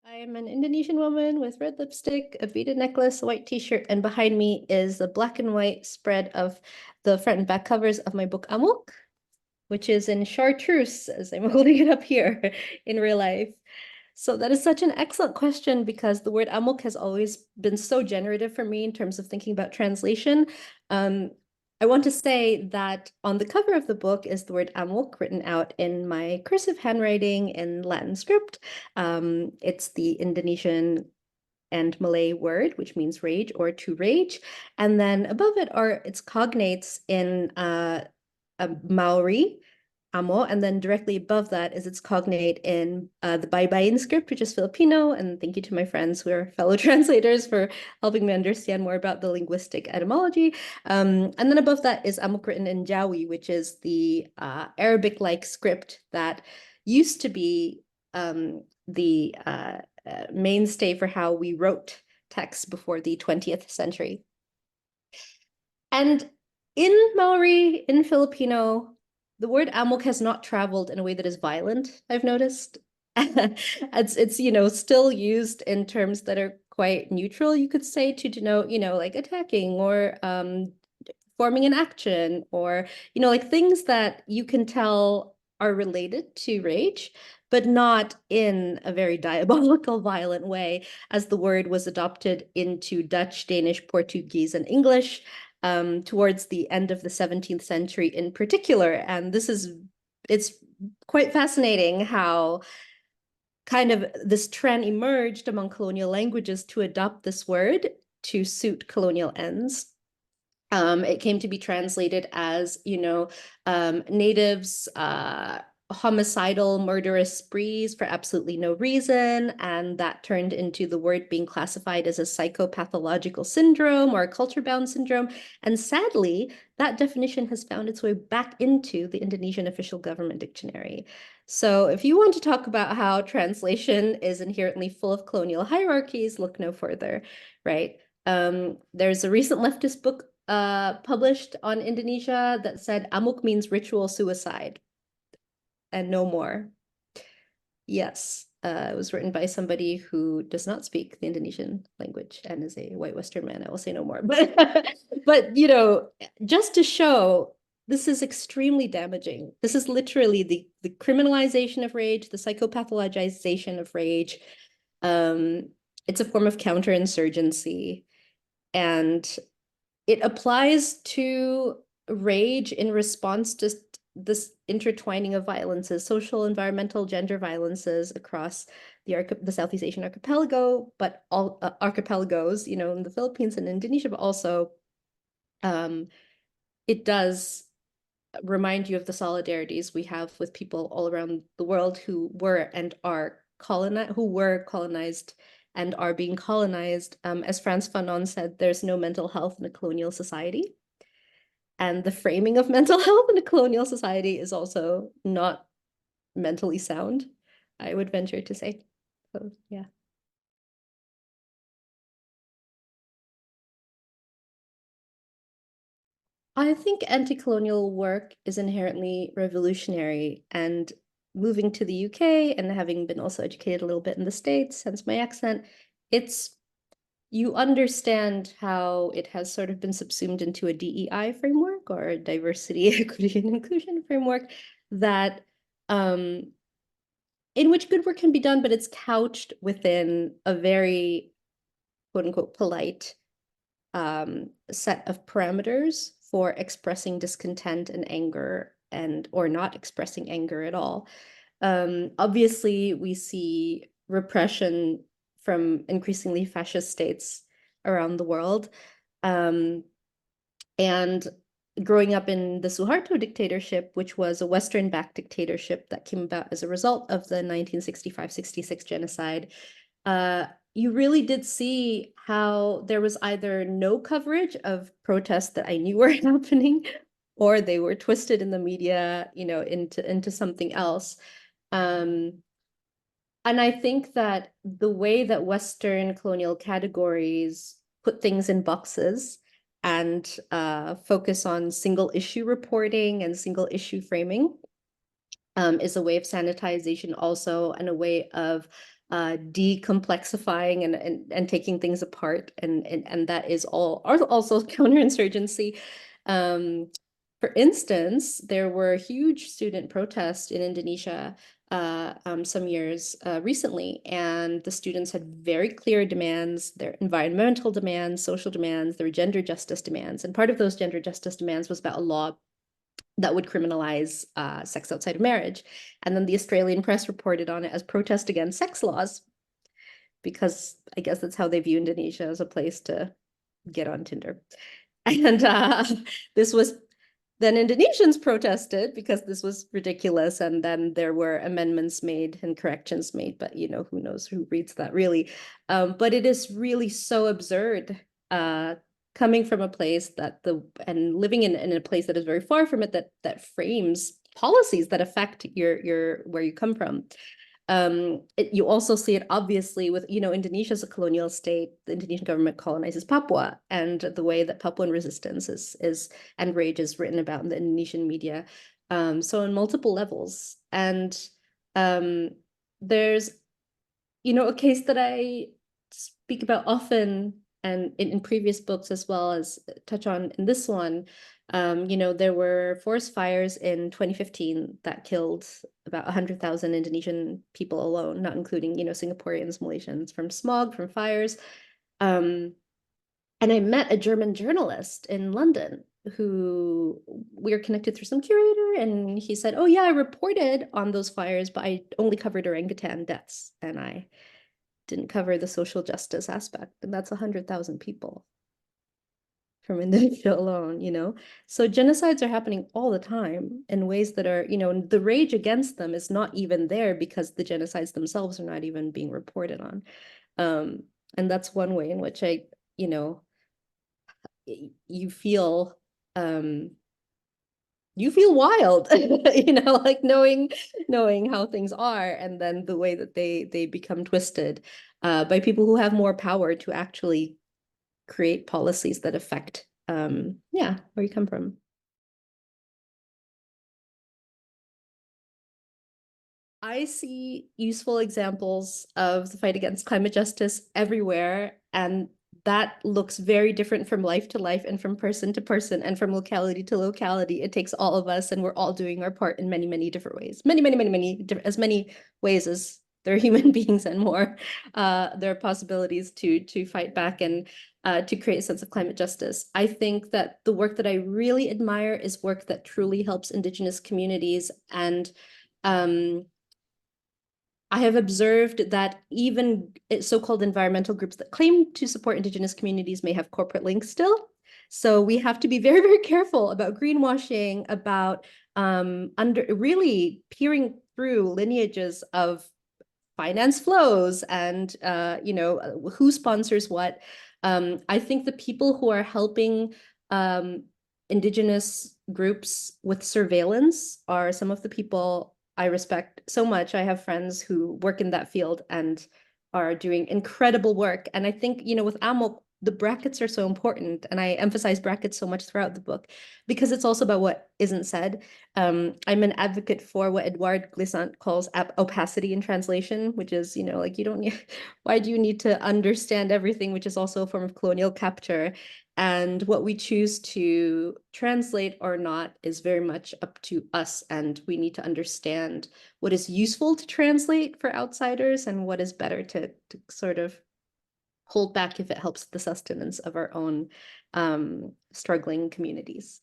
I am an Indonesian woman with red lipstick, a beaded necklace, a white t-shirt, and behind me is the black and white spread of the front and back covers of my book Amuk, which is in chartreuse, as I'm holding it up here in real life. So that is such an excellent question because the word amuk has always been so generative for me in terms of thinking about translation. I want to say that on the cover of the book is the word amuk written out in my cursive handwriting in Latin script. It's the Indonesian and Malay word, which means rage or to rage. And then above it are its cognates in a Maori, amo, and then directly above that is its cognate in the Baybayin script, which is Filipino. And thank you to my friends who are fellow translators for helping me understand more about the linguistic etymology. And then above that is amuk written in Jawi, which is the Arabic-like script that used to be the mainstay for how we wrote texts before the 20th century. And in Maori, in Filipino, the word amok has not traveled in a way that is violent, I've noticed. It's still used in terms that are quite neutral, you could say, to denote, like attacking or forming an action or, like things that you can tell are related to rage, but not in a very diabolical, violent way, as the word was adopted into Dutch, Danish, Portuguese, and English towards the end of the 17th century in particular. And it's quite fascinating how kind of this trend emerged among colonial languages to adopt this word to suit colonial ends. It came to be translated as, natives homicidal, murderous sprees for absolutely no reason. And that turned into the word being classified as a psychopathological syndrome or a culture-bound syndrome. And sadly, that definition has found its way back into the Indonesian official government dictionary. So if you want to talk about how translation is inherently full of colonial hierarchies, look no further, right? There's a recent leftist book published on Indonesia that said amuk means ritual suicide and no more. Yes, it was written by somebody who does not speak the Indonesian language and is a white Western man. I will say no more. But just to show this is extremely damaging. This is literally the criminalization of rage, the psychopathologization of rage. It's a form of counterinsurgency, and it applies to rage in response to this intertwining of violences, social, environmental, gender violences across the Southeast Asian archipelago, but all archipelagos, in the Philippines and Indonesia, but also it does remind you of the solidarities we have with people all around the world who were and are colonized and are being colonized. As Frantz Fanon said, there's no mental health in a colonial society. And the framing of mental health in a colonial society is also not mentally sound, I would venture to say. So, yeah. I think anti-colonial work is inherently revolutionary, and moving to the UK and having been also educated a little bit in the States, hence my accent, you understand how it has sort of been subsumed into a DEI framework or a diversity, equity, and inclusion framework that in which good work can be done, but it's couched within a very quote unquote polite set of parameters for expressing discontent and anger or not expressing anger at all. Obviously, we see repression from increasingly fascist states around the world. And growing up in the Suharto dictatorship, which was a Western-backed dictatorship that came about as a result of the 1965-66 genocide, you really did see how there was either no coverage of protests that I knew were happening, or they were twisted in the media, into something else. And I think that the way that Western colonial categories put things in boxes and focus on single issue reporting and single issue framing is a way of sanitization also, and a way of decomplexifying and taking things apart, and that is also counterinsurgency. For instance, there were huge student protests in Indonesia some years recently, and the students had very clear demands, their environmental demands, social demands, their gender justice demands. And part of those gender justice demands was about a law that would criminalize sex outside of marriage. And then the Australian press reported on it as protest against sex laws, because I guess that's how they view Indonesia, as a place to get on Tinder. And this was then Indonesians protested because this was ridiculous. And then there were amendments made and corrections made, but who knows who reads that really. But it is really so absurd coming from a place and living in a place that is very far from it, that frames policies that affect your where you come from. You also see it obviously with, Indonesia is a colonial state. The Indonesian government colonizes Papua, and the way that Papuan resistance is and rage is written about in the Indonesian media. So on multiple levels. And there's, a case that I speak about often, and in previous books as well as touch on in this one. There were forest fires in 2015 that killed about 100,000 Indonesian people alone, not including, Singaporeans, Malaysians, from smog, from fires. And I met a German journalist in London who we were connected through some curator, and he said, "Oh yeah, I reported on those fires, but I only covered orangutan deaths, and I didn't cover the social justice aspect." And that's 100,000 people from Indonesia alone, So genocides are happening all the time in ways that are, the rage against them is not even there because the genocides themselves are not even being reported on. And that's one way in which you feel wild, like knowing how things are, and then the way that they become twisted by people who have more power to actually create policies that affect where you come from. I see useful examples of the fight against climate justice everywhere, and that looks very different from life to life and from person to person and from locality to locality. It takes all of us, and we're all doing our part in many, many different ways. Many, many, many, many, as many ways as there are human beings and more. There are possibilities to fight back and to create a sense of climate justice. I think that the work that I really admire is work that truly helps Indigenous communities. And I have observed that even so-called environmental groups that claim to support Indigenous communities may have corporate links still. So we have to be very, very careful about greenwashing, about really peering through lineages of finance flows and who sponsors what. I think the people who are helping Indigenous groups with surveillance are some of the people I respect so much. I have friends who work in that field and are doing incredible work. And I think, with amuk, the brackets are so important. And I emphasize brackets so much throughout the book because it's also about what isn't said. I'm an advocate for what Edouard Glissant calls opacity in translation, which is, like you don't need, why do you need to understand everything, which is also a form of colonial capture. And what we choose to translate or not is very much up to us. And we need to understand what is useful to translate for outsiders and what is better to sort of hold back if it helps the sustenance of our own struggling communities.